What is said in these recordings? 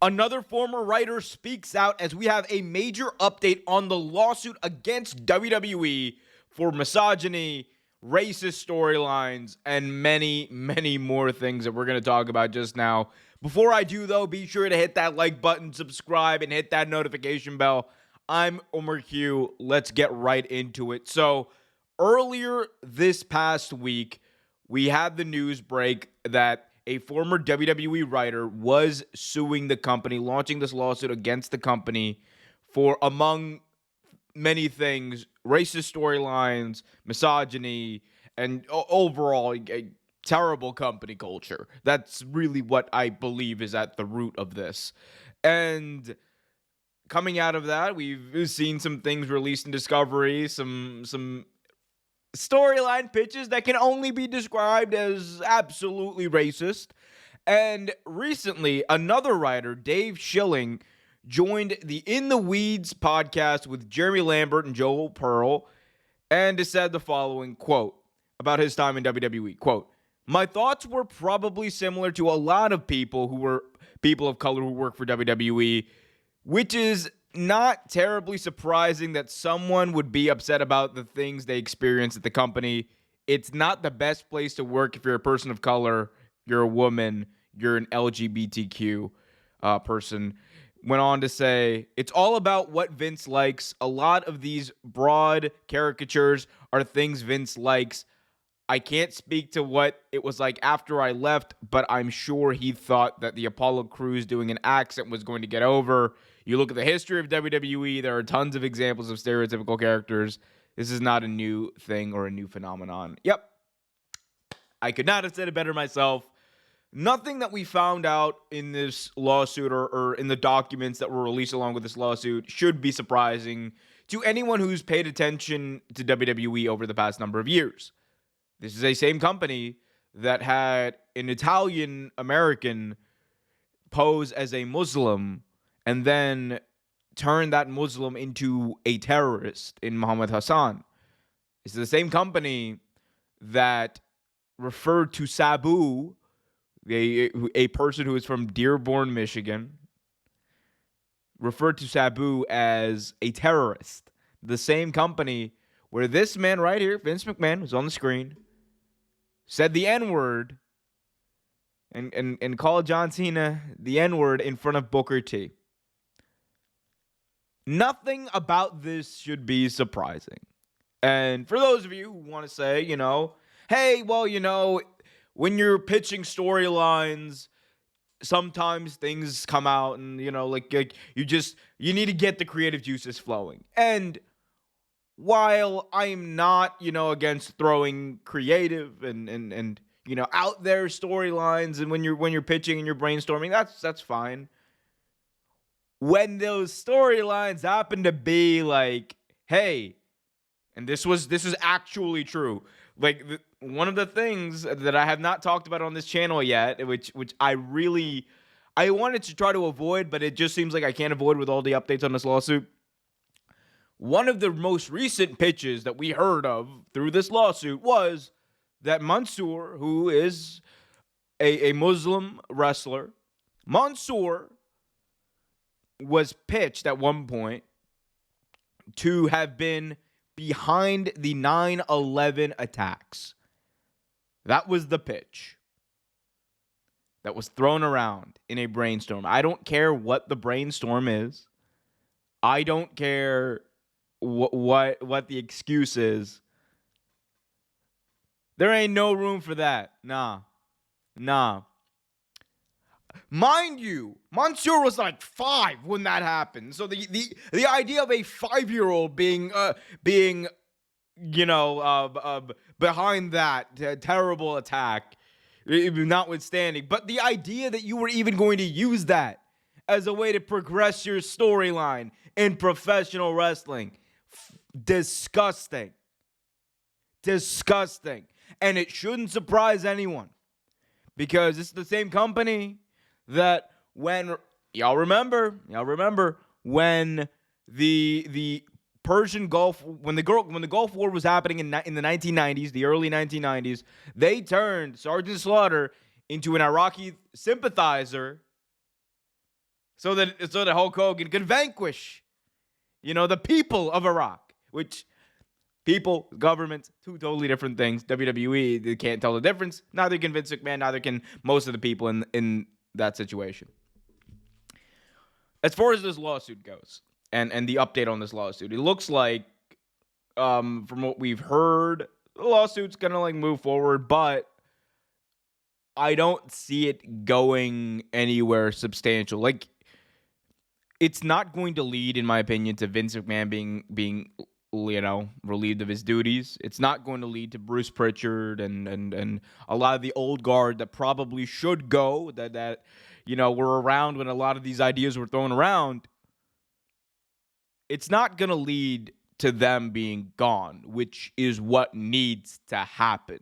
Another former writer speaks out as we have a major update on the lawsuit against WWE for misogyny, racist storylines, and many, many more things that we're going to talk about just now. Before I do, though, be sure to hit that like button, subscribe, and hit that notification bell. I'm Omer Q. Let's get right into it. So, earlier this past week, we had the news break that a former WWE writer was suing the company, launching this lawsuit against the company for, among many things, racist storylines, misogyny, and overall a terrible company culture. That's really what I believe is at the root of this. And coming out of that, we've seen some things released in Discovery, some storyline pitches that can only be described as absolutely racist. And recently, another writer, Dave Schilling, joined the In the Weeds podcast with Jeremy Lambert and Joel Pearl and said the following, quote, about his time in WWE, quote, "My thoughts were probably similar to a lot of people who were people of color who work for WWE, which is not terribly surprising that someone would be upset about the things they experience at the company. It's not the best place to work if you're a person of color, you're a woman, you're an LGBTQ person." Went on to say, "It's all about what Vince likes. A lot of these broad caricatures are things Vince likes. I can't speak to what it was like after I left, but I'm sure he thought that the Apollo Crews doing an accent was going to get over. You look at the history of WWE, there are tons of examples of stereotypical characters. This is not a new thing or a new phenomenon." Yep. I could not have said it better myself. Nothing that we found out in this lawsuit or in the documents that were released along with this lawsuit should be surprising to anyone who's paid attention to WWE over the past number of years. This is a same company that had an Italian American pose as a Muslim and then turned that Muslim into a terrorist in Muhammad Hassan. It's the same company that referred to Sabu, a person who is from Dearborn, Michigan, referred to Sabu as a terrorist. The same company where this man right here, Vince McMahon, who's on the screen, said the N-word and called John Cena the N-word in front of Booker T. Nothing about this should be surprising. And for those of you who want to say, hey, well, when you're pitching storylines, sometimes things come out and, you need to get the creative juices flowing. And while I'm not, against throwing creative and out there storylines, and when you're pitching and you're brainstorming, that's fine. When those storylines happen to be like, hey, and this is actually true. Like one of the things that I have not talked about on this channel yet, which I wanted to try to avoid, but it just seems like I can't avoid with all the updates on this lawsuit. One of the most recent pitches that we heard of through this lawsuit was that Mansoor, who is a Muslim wrestler, Mansoor was pitched at one point to have been behind the 9/11 attacks. That was the pitch that was thrown around in a brainstorm. I don't care what the brainstorm is. I don't care what the excuse is. There ain't no room for that. Nah. Mind you, Mansoor was like 5 when that happened. So the idea of a 5-year-old being behind that terrible attack, notwithstanding, but the idea that you were even going to use that as a way to progress your storyline in professional wrestling, disgusting. And it shouldn't surprise anyone, because it's the same company that when y'all remember when the Persian Gulf, when the Gulf War was happening in the 1990s, the early 1990s, they turned Sergeant Slaughter into an Iraqi sympathizer so that Hulk Hogan could vanquish, the people of Iraq, which people, governments, two totally different things. WWE, they can't tell the difference. Neither can Vince McMahon, neither can most of the people in that situation. As far as this lawsuit goes, and the update on this lawsuit, it looks like, from what we've heard, the lawsuit's gonna move forward, but I don't see it going anywhere substantial. It's not going to lead, in my opinion, to Vince McMahon being relieved of his duties. It's not going to lead to Bruce Pritchard and a lot of the old guard that probably should go, that were around when a lot of these ideas were thrown around. It's not going to lead to them being gone, which is what needs to happen.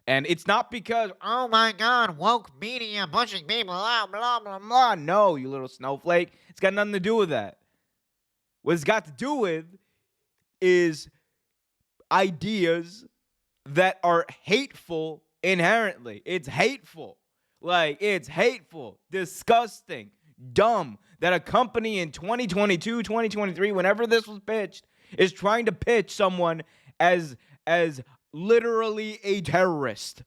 And it's not because, oh my God, woke media pushing people out, blah, blah, blah. No, you little snowflake. It's got nothing to do with that. What it's got to do with is ideas that are hateful inherently. It's hateful. It's hateful, disgusting, dumb that a company in 2022, 2023, whenever this was pitched, is trying to pitch someone as literally a terrorist.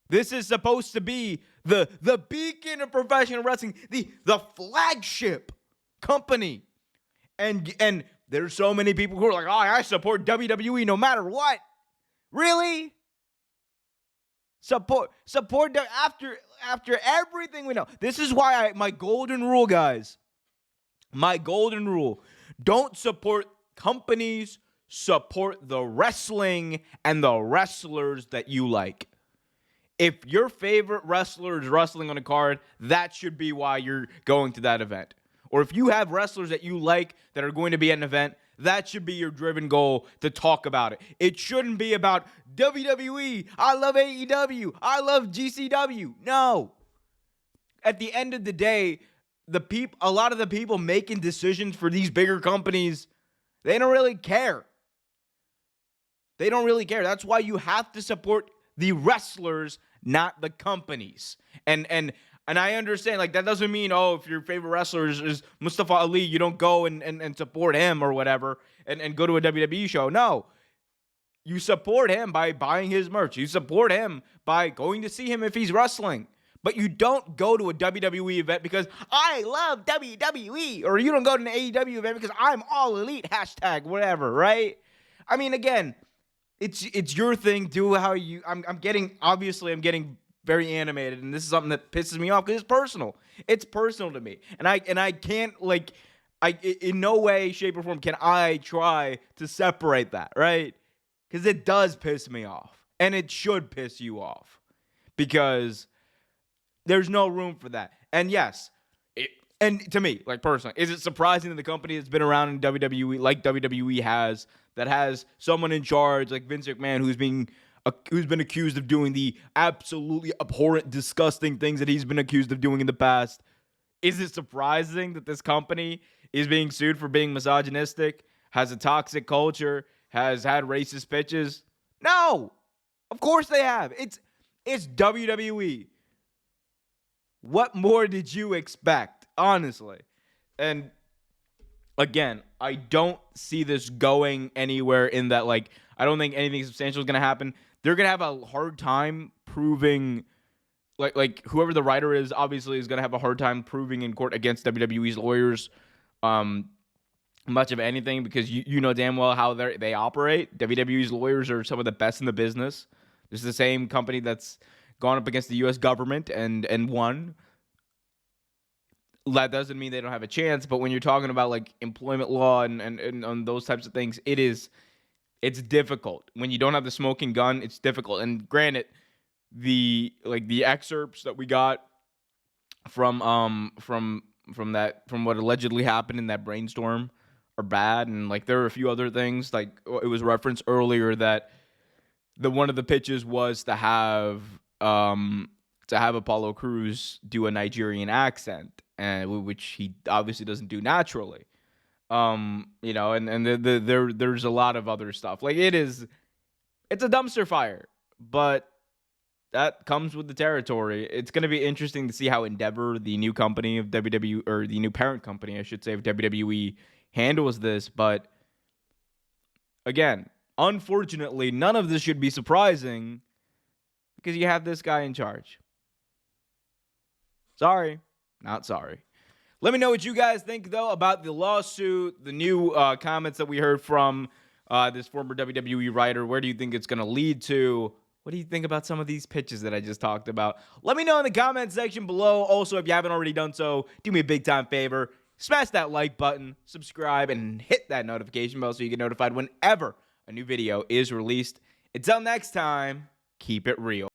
This is supposed to be the beacon of professional wrestling, the flagship company. And there's so many people who are like, oh, I support WWE no matter what. Really? Support after everything we know. This is why my golden rule, guys. My golden rule. Don't support companies, support the wrestling and the wrestlers that you like. If your favorite wrestler is wrestling on a card, that should be why you're going to that event. Or if you have wrestlers that you like that are going to be at an event, that should be your driven goal to talk about it. It shouldn't be about WWE, I love AEW, I love GCW. No. At the end of the day, a lot of the people making decisions for these bigger companies, they don't really care. They don't really care. That's why you have to support the wrestlers, not the companies. And I understand, that doesn't mean, if your favorite wrestler is Mustafa Ali, you don't go and support him or whatever and go to a WWE show. No. You support him by buying his merch. You support him by going to see him if he's wrestling. But you don't go to a WWE event because I love WWE. Or you don't go to an AEW event because I'm all elite, # whatever, right? I mean, again, it's your thing. Do how you. I'm getting very animated, and this is something that pisses me off because it's personal. It's personal to me, and I can't in no way, shape, or form can I try to separate that, right? Because it does piss me off, and it should piss you off because there's no room for that. And yes, and to me, personally, is it surprising that the company that's been around in WWE, like WWE has, that has someone in charge like Vince McMahon who's been accused of doing the absolutely abhorrent, disgusting things that he's been accused of doing in the past? Is it surprising that this company is being sued for being misogynistic, has a toxic culture, has had racist pitches? No, of course they have. It's WWE. What more did you expect, honestly? And again, I don't see this going anywhere in that, I don't think anything substantial is going to happen. They're going to have a hard time proving, whoever the writer is, obviously is going to have a hard time proving in court against WWE's lawyers much of anything, because you know damn well how they operate. WWE's lawyers are some of the best in the business. This is the same company that's gone up against the U.S. government and won. That doesn't mean they don't have a chance, but when you're talking about employment law and on those types of things, it's difficult. When you don't have the smoking gun, it's difficult. And granted, the excerpts that we got from what allegedly happened in that brainstorm are bad, and there are a few other things, it was referenced earlier that one of the pitches was to have Apollo Crews do a Nigerian accent, and which he obviously doesn't do naturally. And there's a lot of other stuff. It's a dumpster fire, but that comes with the territory. It's going to be interesting to see how Endeavor, the new company of WWE, or the new parent company, I should say, of WWE, handles this. But again, unfortunately, none of this should be surprising because you have this guy in charge. Sorry, not sorry. Let me know what you guys think, though, about the lawsuit, the new comments that we heard from this former WWE writer. Where do you think it's going to lead to? What do you think about some of these pitches that I just talked about? Let me know in the comment section below. Also, if you haven't already done so, do me a big time favor. Smash that like button, subscribe, and hit that notification bell so you get notified whenever a new video is released. Until next time, keep it real.